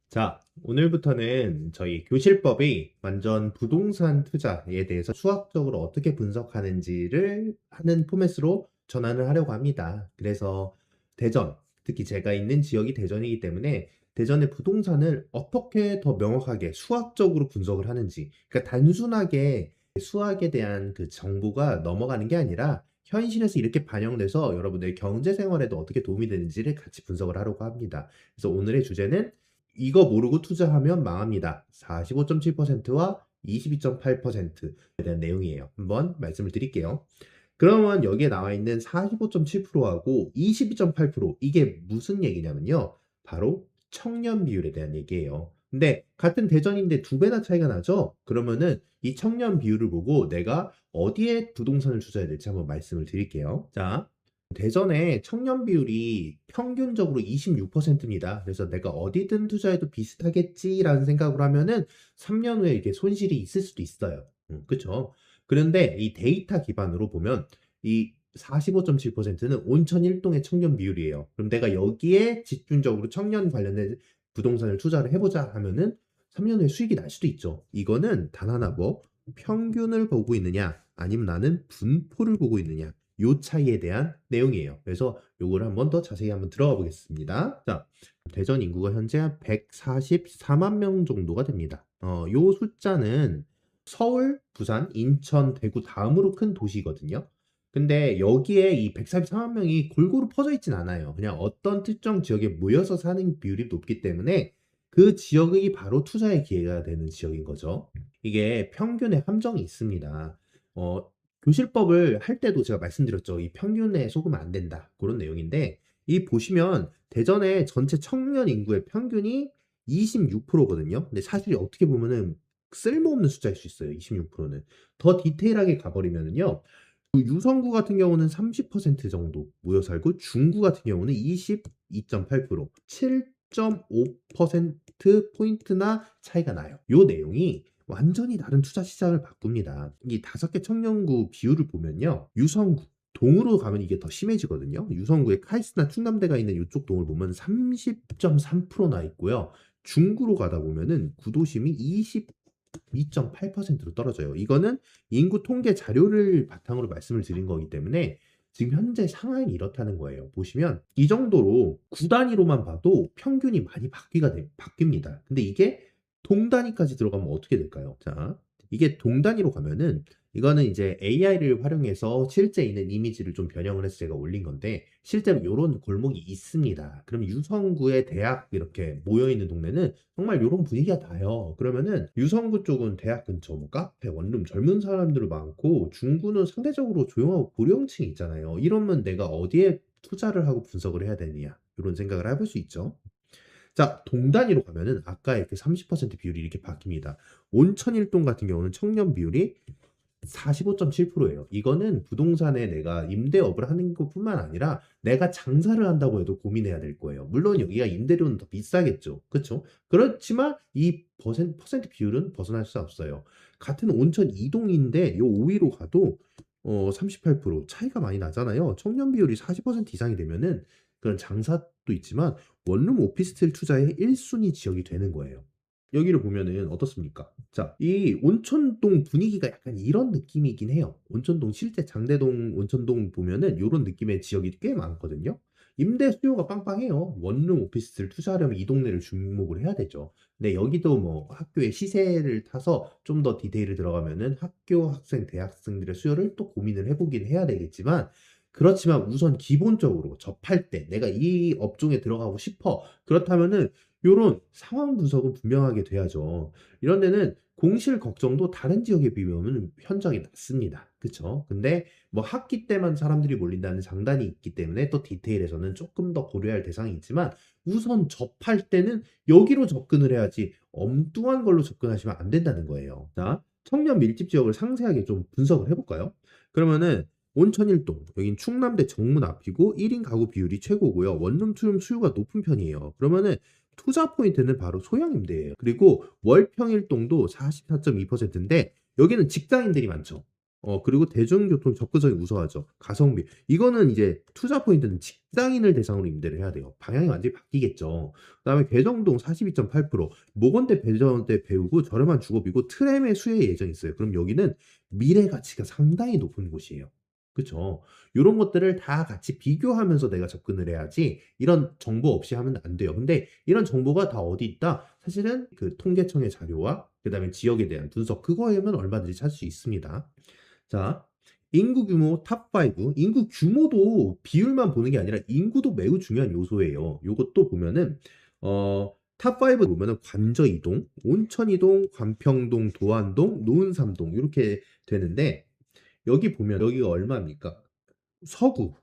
자, 오늘부터는 저희 교실법이 완전 부동산 투자에 대해서 수학적으로 어떻게 분석하는지를 하는 포맷으로 전환을 하려고 합니다. 그래서 대전, 특히 제가 있는 지역이 대전이기 때문에 대전의 부동산을 어떻게 더 명확하게 수학적으로 분석을 하는지, 그러니까 단순하게 수학에 대한 그 정보가 넘어가는 게 아니라 현실에서 이렇게 반영돼서 여러분의 경제 생활에도 어떻게 도움이 되는지를 같이 분석을 하려고 합니다. 그래서 오늘의 주제는 이거 모르고 투자하면 망합니다. 45.7%와 22.8%에 대한 내용이에요. 한번 말씀을 드릴게요. 그러면 여기에 나와 있는 45.7%하고 22.8% 이게 무슨 얘기냐면요. 바로 청년 비율에 대한 얘기예요. 근데 같은 대전인데 두 배나 차이가 나죠? 그러면은 이 청년 비율을 보고 내가 어디에 부동산을 투자해야 될지 한번 말씀을 드릴게요. 자, 대전의 청년 비율이 평균적으로 26%입니다. 그래서 내가 어디든 투자해도 비슷하겠지라는 생각을 하면은 3년 후에 이게 손실이 있을 수도 있어요. 그쵸? 그런데 이 데이터 기반으로 보면 이 45.7%는 온천 1동의 청년 비율이에요. 그럼 내가 여기에 집중적으로 청년 관련된 부동산을 투자를 해보자 하면은 3년 후에 수익이 날 수도 있죠. 이거는 단 하나 뭐 평균을 보고 있느냐 아니면 나는 분포를 보고 있느냐 요 차이에 대한 내용이에요. 그래서 요걸 한번 더 자세히 한번 들어가 보겠습니다. 자, 대전 인구가 현재 한 144만 명 정도가 됩니다. 요 숫자는 서울, 부산, 인천, 대구 다음으로 큰 도시거든요. 근데 여기에 이 144만 명이 골고루 퍼져 있진 않아요. 그냥 어떤 특정 지역에 모여서 사는 비율이 높기 때문에 그 지역이 바로 투자의 기회가 되는 지역인 거죠. 이게 평균의 함정이 있습니다. 어, 교실법을 할 때도 제가 말씀드렸죠. 이 평균에 속으면 안 된다. 그런 내용인데, 이 보시면 대전의 전체 청년 인구의 평균이 26%거든요. 근데 사실 어떻게 보면은 쓸모없는 숫자일 수 있어요. 26%는. 더 디테일하게 가버리면은요. 그 유성구 같은 경우는 30% 정도 모여 살고 중구 같은 경우는 22.8%, 7.5% 포인트나 차이가 나요. 요 내용이 완전히 다른 투자 시장을 바꿉니다. 이 다섯 개 청년구 비율을 보면요. 유성구, 동으로 가면 이게 더 심해지거든요. 유성구에 카이스트나 충남대가 있는 이쪽 동을 보면 30.3%나 있고요. 중구로 가다 보면은 구도심이 22.8%로 떨어져요. 이거는 인구 통계 자료를 바탕으로 말씀을 드린 거기 때문에 지금 현재 상황이 이렇다는 거예요. 보시면 이 정도로 구 단위로만 봐도 평균이 많이 바뀝니다. 근데 이게 동 단위까지 들어가면 어떻게 될까요? 자, 이게 동 단위로 가면은 이거는 이제 AI를 활용해서 실제 있는 이미지를 좀 변형을 해서 제가 올린 건데 실제로 이런 골목이 있습니다. 그럼 유성구의 대학 이렇게 모여 있는 동네는 정말 이런 분위기가 나요. 그러면은 유성구 쪽은 대학 근처 뭐 카페, 원룸 젊은 사람들 많고 중구는 상대적으로 조용하고 고령층이 있잖아요. 이러면 내가 어디에 투자를 하고 분석을 해야 되느냐 이런 생각을 해볼 수 있죠. 자, 동 단위로 가면은 아까 이렇게 30% 비율이 이렇게 바뀝니다. 온천일동 같은 경우는 청년 비율이 45.7%예요. 이거는 부동산에 내가 임대업을 하는 것뿐만 아니라 내가 장사를 한다고 해도 고민해야 될 거예요. 물론 여기가 임대료는 더 비싸겠죠. 그렇죠? 그렇지만 이 퍼센트 비율은 벗어날 수 없어요. 같은 온천 이동인데 요 5위로 가도 38% 차이가 많이 나잖아요. 청년 비율이 40% 이상이 되면은 그런 장사도 있지만 원룸 오피스텔 투자의 1순위 지역이 되는 거예요. 여기를 보면은 어떻습니까? 자, 이 온천동 분위기가 약간 이런 느낌이긴 해요. 온천동 실제 장대동 온천동 보면은 요런 느낌의 지역이 꽤 많거든요. 임대 수요가 빵빵해요. 원룸 오피스를 투자하려면 이 동네를 주목을 해야 되죠. 근데 여기도 뭐 학교의 시세를 타서 좀 더 디테일을 들어가면은 학교 학생, 대학생들의 수요를 또 고민을 해보긴 해야 되겠지만 그렇지만 우선 기본적으로 접할 때 내가 이 업종에 들어가고 싶어. 그렇다면은 요런 상황 분석은 분명하게 돼야죠. 이런 데는 공실 걱정도 다른 지역에 비하면 현저하게 낮습니다. 그쵸? 근데 뭐 학기 때만 사람들이 몰린다는 장단이 있기 때문에 또 디테일에서는 조금 더 고려할 대상이 있지만 우선 접할 때는 여기로 접근을 해야지 엉뚱한 걸로 접근하시면 안 된다는 거예요. 자, 청년 밀집 지역을 상세하게 좀 분석을 해볼까요? 그러면은 온천일동, 여긴 충남대 정문 앞이고 1인 가구 비율이 최고고요. 원룸 투룸 수요가 높은 편이에요. 그러면은 투자 포인트는 바로 소형 임대예요. 그리고 월 평일동도 44.2%인데 여기는 직장인들이 많죠. 그리고 대중교통 접근성이 우수하죠. 가성비. 이거는 이제 투자 포인트는 직장인을 대상으로 임대를 해야 돼요. 방향이 완전히 바뀌겠죠. 그다음에 개정동 42.8%, 모건대 배정대 배우고 저렴한 주거비고 트램의 수혜 예정이 있어요. 그럼 여기는 미래 가치가 상당히 높은 곳이에요. 그쵸? 요런 것들을 다 같이 비교하면서 내가 접근을 해야지 이런 정보 없이 하면 안 돼요. 근데 이런 정보가 다 어디 있다? 사실은 그 통계청의 자료와 그다음에 지역에 대한 분석 그거에면 얼마든지 찾을 수 있습니다. 자, 인구 규모 탑5. 인구 규모도 비율만 보는 게 아니라 인구도 매우 중요한 요소예요. 요것도 보면은, 탑5 보면은 관저이동, 온천이동, 관평동, 도안동, 노은삼동, 이렇게 되는데, 여기 보면 여기가 얼마입니까? 서구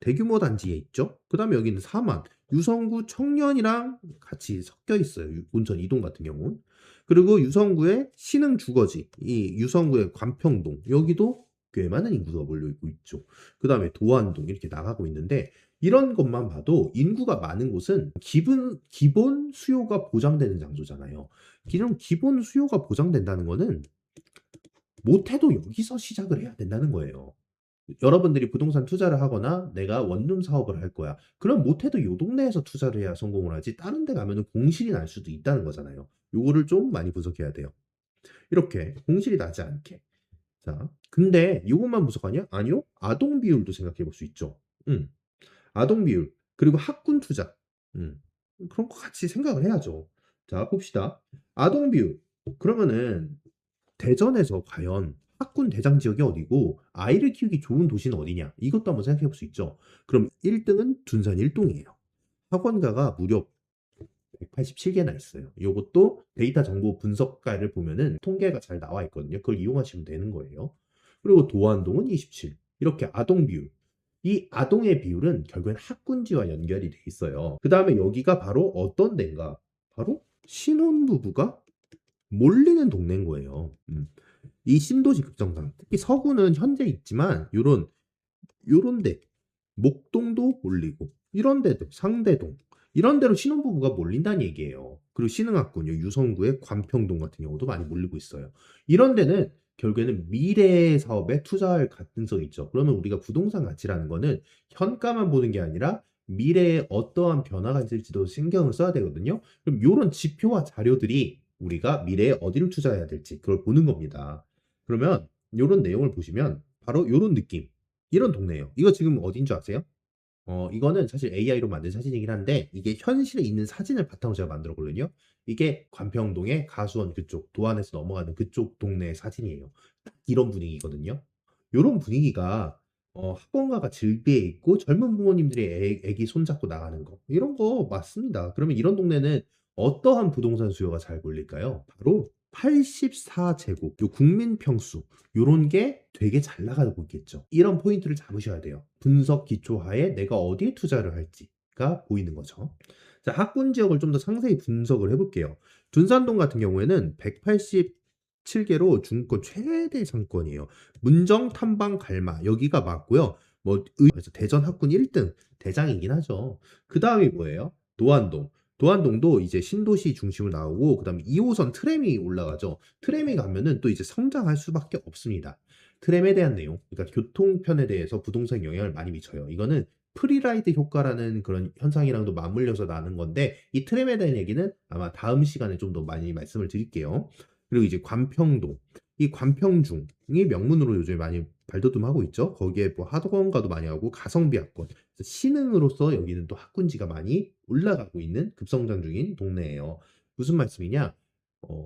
대규모 단지에 있죠. 그다음에 여기는 사만, 유성구 청년이랑 같이 섞여 있어요. 온천 이동 같은 경우는. 그리고 유성구의 신흥 주거지, 이 유성구의 관평동 여기도 꽤 많은 인구가 몰려있고 있죠. 그다음에 도안동 이렇게 나가고 있는데 이런 것만 봐도 인구가 많은 곳은 기본 수요가 보장되는 장소잖아요. 이런 기본 수요가 보장된다는 거는 못해도 여기서 시작을 해야 된다는 거예요. 여러분들이 부동산 투자를 하거나 내가 원룸 사업을 할 거야. 그럼 못해도 요 동네에서 투자를 해야 성공을 하지 다른 데 가면은 공실이 날 수도 있다는 거잖아요. 요거를 좀 많이 분석해야 돼요. 이렇게 공실이 나지 않게. 자, 근데 요것만 분석하냐? 아니요. 아동 비율도 생각해 볼 수 있죠. 아동 비율. 그리고 학군 투자. 음. 그런 거 같이 생각을 해야죠. 자, 봅시다. 아동 비율. 그러면은 대전에서 과연 학군 대장 지역이 어디고 아이를 키우기 좋은 도시는 어디냐? 이것도 한번 생각해 볼 수 있죠. 그럼 1등은 둔산 1동이에요. 학원가가 무려 187개나 있어요. 이것도 데이터 정보 분석가를 보면은 통계가 잘 나와 있거든요. 그걸 이용하시면 되는 거예요. 그리고 도안동은 27. 이렇게 아동 비율. 이 아동의 비율은 결국엔 학군지와 연결이 돼 있어요. 그 다음에 여기가 바로 어떤 데인가? 바로 신혼부부가 몰리는 동네인 거예요. 이 신도시 급정상, 특히 서구는 현재 있지만 요런 데 목동도 몰리고 이런 데도 상대동 이런 데로 신혼부부가 몰린다는 얘기예요. 그리고 신흥학군요 유성구의 관평동 같은 경우도 많이 몰리고 있어요. 이런 데는 결국에는 미래 사업에 투자할 가능성이 있죠. 그러면 우리가 부동산 가치라는 거는 현가만 보는 게 아니라 미래에 어떠한 변화가 있을지도 신경을 써야 되거든요. 그럼 요런 지표와 자료들이 우리가 미래에 어디를 투자해야 될지 그걸 보는 겁니다. 그러면 요런 내용을 보시면 바로 요런 느낌. 이런 동네예요. 이거 지금 어딘 줄 아세요? 이거는 사실 AI로 만든 사진이긴 한데 이게 현실에 있는 사진을 바탕으로 제가 만들었거든요. 이게 관평동의 가수원 그쪽, 도안에서 넘어가는 그쪽 동네의 사진이에요. 딱 이런 분위기거든요. 요런 분위기가 학원가가 즐비해 있고 젊은 부모님들이 애기 손잡고 나가는 거 이런 거 맞습니다. 그러면 이런 동네는 어떠한 부동산 수요가 잘 몰릴까요? 바로 84제곱, 요 국민 평수 요런 게 되게 잘 나가고 있겠죠. 이런 포인트를 잡으셔야 돼요. 분석 기초하에 내가 어디에 투자를 할지가 보이는 거죠. 자, 학군 지역을 좀 더 상세히 분석을 해볼게요. 둔산동 같은 경우에는 187개로 중권 최대 상권이에요. 문정, 탐방, 갈마 여기가 맞고요. 그래서 대전 학군 1등 대장이긴 하죠. 그 다음이 뭐예요? 노안동. 도안동도 이제 신도시 중심으로 나오고 그다음에 2호선 트램이 올라가죠. 트램이 가면은 또 이제 성장할 수밖에 없습니다. 트램에 대한 내용, 그러니까 교통편에 대해서 부동산 영향을 많이 미쳐요. 이거는 프리라이드 효과라는 그런 현상이랑도 맞물려서 나는 건데 이 트램에 대한 얘기는 아마 다음 시간에 좀 더 많이 말씀을 드릴게요. 그리고 이제 관평동, 이 관평중이 명문으로 요즘에 많이 발돋움하고 있죠. 거기에 뭐 학원가도 많이 하고 가성비 학권, 신흥으로서 여기는 또 학군지가 많이 올라가고 있는 급성장 중인 동네예요. 무슨 말씀이냐?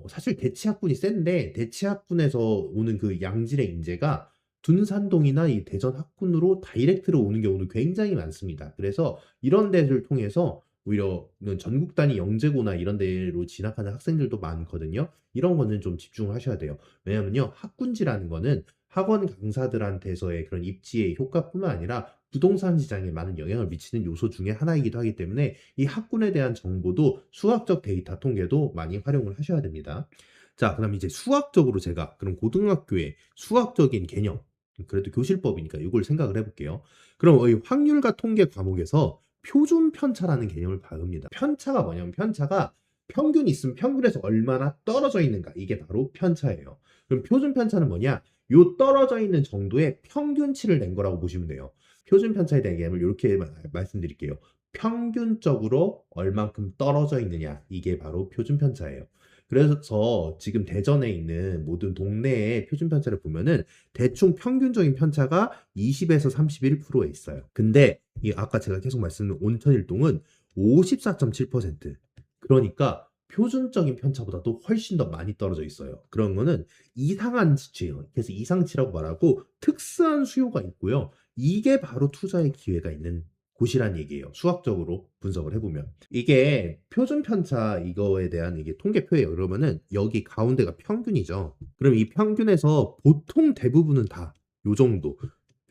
사실 대치학군이 센데 대치학군에서 오는 그 양질의 인재가 둔산동이나 이 대전 학군으로 다이렉트로 오는 경우도 굉장히 많습니다. 그래서 이런 데를 통해서 오히려 전국 단위 영재고나 이런 데로 진학하는 학생들도 많거든요. 이런 거는 좀 집중을 하셔야 돼요. 왜냐면요, 학군지라는 거는 학원 강사들한테서의 그런 입지의 효과뿐만 아니라 부동산 시장에 많은 영향을 미치는 요소 중에 하나이기도 하기 때문에 이 학군에 대한 정보도 수학적 데이터 통계도 많이 활용을 하셔야 됩니다. 자, 그럼 이제 수학적으로 제가 그럼 고등학교의 수학적인 개념, 그래도 교실법이니까 이걸 생각을 해볼게요. 그럼 이 확률과 통계 과목에서 표준 편차라는 개념을 배웁니다. 편차가 뭐냐면 편차가 평균이 있으면 평균에서 얼마나 떨어져 있는가 이게 바로 편차예요. 그럼 표준 편차는 뭐냐? 요 떨어져 있는 정도의 평균치를 낸 거라고 보시면 돼요. 표준 편차에 대한 개념을 이렇게 말씀드릴게요. 평균적으로 얼만큼 떨어져 있느냐, 이게 바로 표준 편차예요. 그래서 지금 대전에 있는 모든 동네의 표준 편차를 보면은 대충 평균적인 편차가 20에서 31%에 있어요. 근데 이 아까 제가 계속 말씀드린 온천일동은 54.7%. 그러니까 표준적인 편차보다도 훨씬 더 많이 떨어져 있어요. 그런 거는 이상한 지수예요. 그래서 이상치라고 말하고 특수한 수요가 있고요. 이게 바로 투자의 기회가 있는 곳이란 얘기예요. 수학적으로 분석을 해보면. 이게 표준 편차 이거에 대한 이게 통계표예요. 그러면은 여기 가운데가 평균이죠. 그럼 이 평균에서 보통 대부분은 다 요 정도.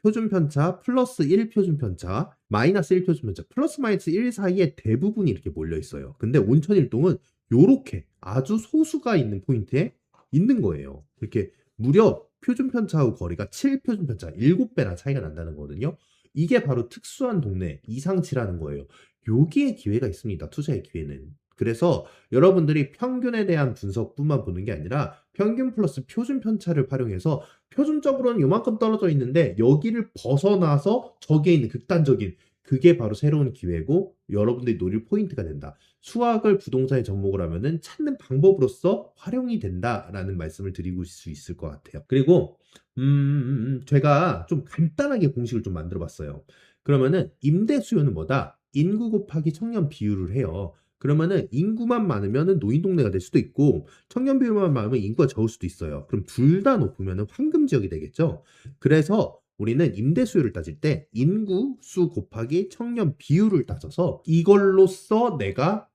표준 편차 플러스 1 표준 편차 마이너스 1 표준 편차 플러스 마이너스 1 사이에 대부분이 이렇게 몰려 있어요. 근데 온천일동은 요렇게 아주 소수가 있는 포인트에 있는 거예요. 이렇게 무려 표준 편차하고 거리가 7 표준 편차 7배나 차이가 난다는 거거든요. 이게 바로 특수한 동네 이상치라는 거예요. 여기에 기회가 있습니다. 투자의 기회는. 그래서 여러분들이 평균에 대한 분석뿐만 보는 게 아니라 평균 플러스 표준 편차를 활용해서 표준적으로는 요만큼 떨어져 있는데 여기를 벗어나서 저기에 있는 극단적인 그게 바로 새로운 기회고 여러분들이 노릴 포인트가 된다. 수학을 부동산에 접목을 하면은 찾는 방법으로서 활용이 된다라는 말씀을 드리고 수 있을 것 같아요. 그리고 제가 좀 간단하게 공식을 좀 만들어 봤어요. 그러면은 임대 수요는 뭐다? 인구 곱하기 청년 비율을 해요. 그러면은 인구만 많으면은 노인 동네가 될 수도 있고 청년 비율만 많으면 인구가 적을 수도 있어요. 그럼 둘 다 높으면은 황금 지역이 되겠죠. 그래서 우리는 임대 수요를 따질 때 인구 수 곱하기 청년 비율을 따져서 이걸로써 내가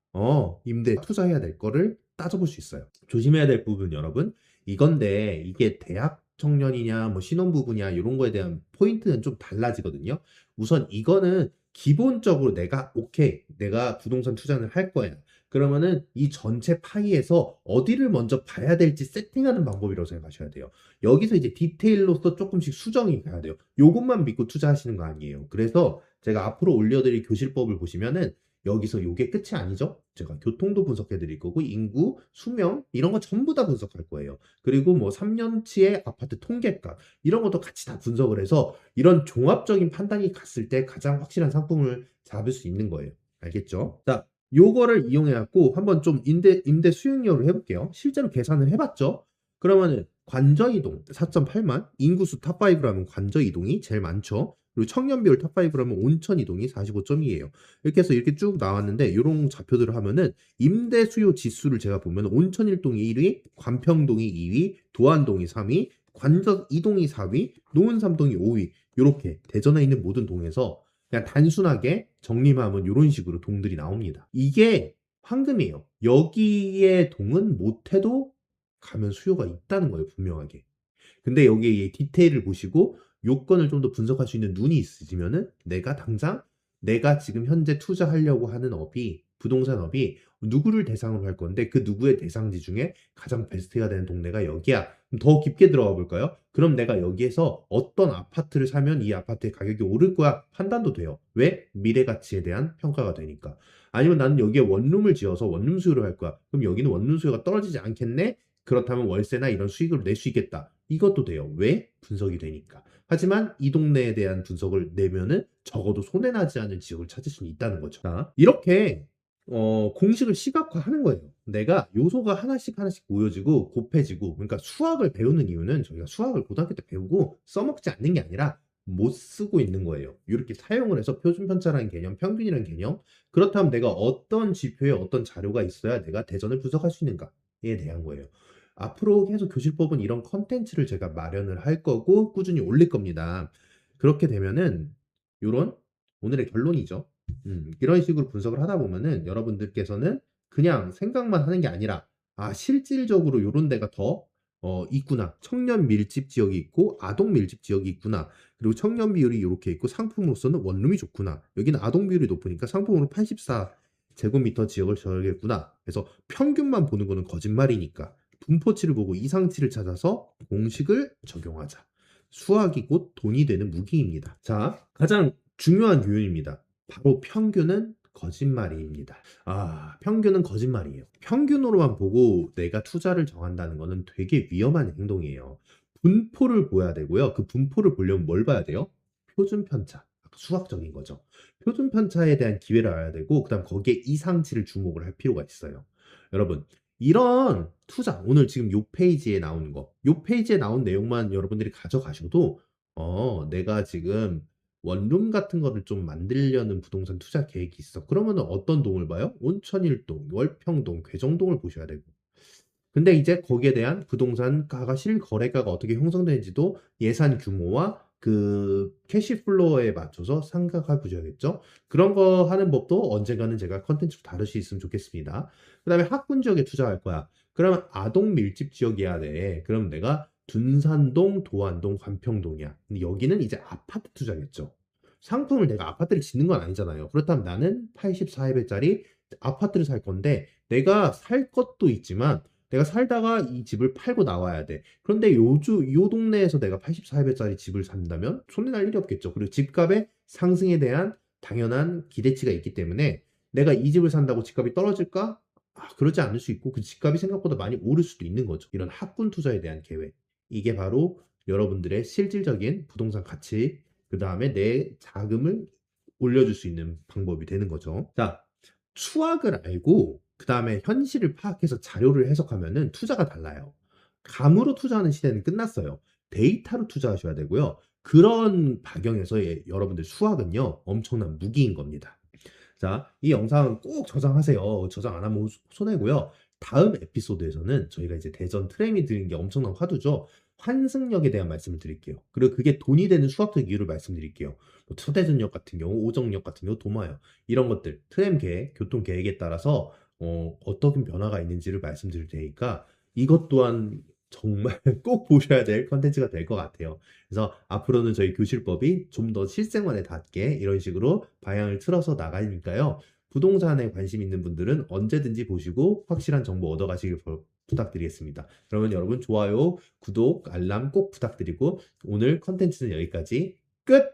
임대 투자해야 될 거를 따져볼 수 있어요. 조심해야 될 부분 여러분 이건데 이게 대학 청년이냐 뭐 신혼부부냐 이런 거에 대한 포인트는 좀 달라지거든요. 우선 이거는 기본적으로 내가 오케이 내가 부동산 투자를 할 거야. 그러면은 이 전체 파이에서 어디를 먼저 봐야 될지 세팅하는 방법이라고 생각하셔야 돼요. 여기서 이제 디테일로서 조금씩 수정이 가야 돼요. 요것만 믿고 투자하시는 거 아니에요. 그래서 제가 앞으로 올려드릴 교실법을 보시면은 여기서 요게 끝이 아니죠. 제가 교통도 분석해 드릴 거고 인구, 수명 이런 거 전부 다 분석할 거예요. 그리고 뭐 3년치의 아파트 통계가 이런 것도 같이 다 분석을 해서 이런 종합적인 판단이 갔을 때 가장 확실한 상품을 잡을 수 있는 거예요. 알겠죠? 자, 요거를 이용해 갖고 한번 좀 임대 수익률을 해볼게요. 실제로 계산을 해봤죠. 그러면은 관저 이동 4.8만, 인구수 탑5라면 관저 이동이 제일 많죠. 그리고 청년 비율 탑5라면 온천 이동이 45.2예요. 이렇게 해서 이렇게 쭉 나왔는데 이런 좌표들을 하면은 임대 수요 지수를 제가 보면 온천 일동이 1위, 관평동이 2위, 도안동이 3위, 관저 이동이 4위, 노은 삼동이 5위. 이렇게 대전에 있는 모든 동에서 그냥 단순하게 정리하면 이런 식으로 동들이 나옵니다. 이게 황금이에요. 여기에 동은 못해도 가면 수요가 있다는 거예요, 분명하게. 근데 여기에 이 디테일을 보시고 요건을 좀 더 분석할 수 있는 눈이 있으시면은 내가 당장 내가 지금 현재 투자하려고 하는 업이 부동산 업이 누구를 대상으로 할 건데 그 누구의 대상지 중에 가장 베스트가 되는 동네가 여기야. 그럼 더 깊게 들어가 볼까요? 그럼 내가 여기에서 어떤 아파트를 사면 이 아파트의 가격이 오를 거야 판단도 돼요. 왜? 미래 가치에 대한 평가가 되니까. 아니면 나는 여기에 원룸을 지어서 원룸 수요를 할 거야. 그럼 여기는 원룸 수요가 떨어지지 않겠네? 그렇다면 월세나 이런 수익을 낼 수 있겠다. 이것도 돼요. 왜? 분석이 되니까. 하지만 이 동네에 대한 분석을 내면은 적어도 손해나지 않을 지역을 찾을 수는 있다는 거죠. 자, 이렇게 공식을 시각화하는 거예요. 내가 요소가 하나씩 하나씩 모여지고 곱해지고 그러니까 수학을 배우는 이유는 저희가 수학을 고등학교 때 배우고 써먹지 않는 게 아니라 못 쓰고 있는 거예요. 이렇게 사용을 해서 표준 편차라는 개념, 평균이라는 개념 그렇다면 내가 어떤 지표에 어떤 자료가 있어야 내가 대전을 분석할 수 있는가에 대한 거예요. 앞으로 계속 교실법은 이런 컨텐츠를 제가 마련을 할 거고 꾸준히 올릴 겁니다. 그렇게 되면은 요런 오늘의 결론이죠. 이런 식으로 분석을 하다 보면은 여러분들께서는 그냥 생각만 하는 게 아니라 아 실질적으로 요런 데가 더 있구나. 청년 밀집 지역이 있고 아동 밀집 지역이 있구나. 그리고 청년 비율이 요렇게 있고 상품으로서는 원룸이 좋구나. 여기는 아동 비율이 높으니까 상품으로 84 제곱미터 지역을 줘야겠구나. 그래서 평균만 보는 거는 거짓말이니까 분포치를 보고 이상치를 찾아서 공식을 적용하자. 수학이 곧 돈이 되는 무기입니다. 자, 가장 중요한 요인입니다. 바로 평균은 거짓말입니다. 평균은 거짓말이에요. 평균으로만 보고 내가 투자를 정한다는 것은 되게 위험한 행동이에요. 분포를 보여야 되고요. 그 분포를 보려면 뭘 봐야 돼요? 표준 편차. 수학적인 거죠. 표준 편차에 대한 기회를 알아야 되고 그다음 거기에 이상치를 주목을 할 필요가 있어요. 여러분, 이런 투자 오늘 지금 요 페이지에 나오는 거, 요 페이지에 나온 내용만 여러분들이 가져가셔도 내가 지금 원룸 같은 거를 좀 만들려는 부동산 투자 계획이 있어. 그러면은 어떤 동을 봐요? 온천일동, 월평동, 괴정동을 보셔야 되고. 근데 이제 거기에 대한 부동산가가 실거래가가 어떻게 형성되는지도 예산 규모와 그 캐시플로우에 맞춰서 생각해 보셔야겠죠. 그런 거 하는 법도 언젠가는 제가 컨텐츠로 다룰 수 있으면 좋겠습니다. 그다음에 학군 지역에 투자할 거야. 그러면 아동 밀집 지역이어야 돼. 그럼 내가 둔산동, 도안동, 관평동이야. 근데 여기는 이제 아파트 투자겠죠. 상품을 내가 아파트를 짓는 건 아니잖아요. 그렇다면 나는 84회짜리 아파트를 살 건데 내가 살 것도 있지만 내가 살다가 이 집을 팔고 나와야 돼. 그런데 요 동네에서 내가 84회짜리 집을 산다면 손해 날 일이 없겠죠. 그리고 집값의 상승에 대한 당연한 기대치가 있기 때문에 내가 이 집을 산다고 집값이 떨어질까? 그러지 않을 수 있고 그 집값이 생각보다 많이 오를 수도 있는 거죠. 이런 학군 투자에 대한 계획. 이게 바로 여러분들의 실질적인 부동산 가치, 그 다음에 내 자금을 올려줄 수 있는 방법이 되는 거죠. 자, 수학을 알고 그다음에 현실을 파악해서 자료를 해석하면은 투자가 달라요. 감으로 투자하는 시대는 끝났어요. 데이터로 투자하셔야 되고요. 그런 박영에서 여러분들 수학은요, 엄청난 무기인 겁니다. 자, 이 영상 꼭 저장하세요. 저장 안 하면 손해고요. 다음 에피소드에서는 저희가 이제 대전 트램이 드는 게 엄청난 화두죠. 환승역에 대한 말씀을 드릴게요. 그리고 그게 돈이 되는 수학적 이유를 말씀드릴게요. 뭐 초대전역 같은 경우, 오정역 같은 경우, 도마역 이런 것들, 트램 계획, 교통 계획에 따라서 어떤 변화가 있는지를 말씀드릴 테니까 이것 또한 정말 꼭 보셔야 될 컨텐츠가 될 것 같아요. 그래서 앞으로는 저희 교실법이 좀 더 실생활에 닿게 이런 식으로 방향을 틀어서 나가니까요. 부동산에 관심 있는 분들은 언제든지 보시고 확실한 정보 얻어가시길 부탁드리겠습니다. 그러면 여러분 좋아요, 구독, 알람 꼭 부탁드리고 오늘 컨텐츠는 여기까지 끝!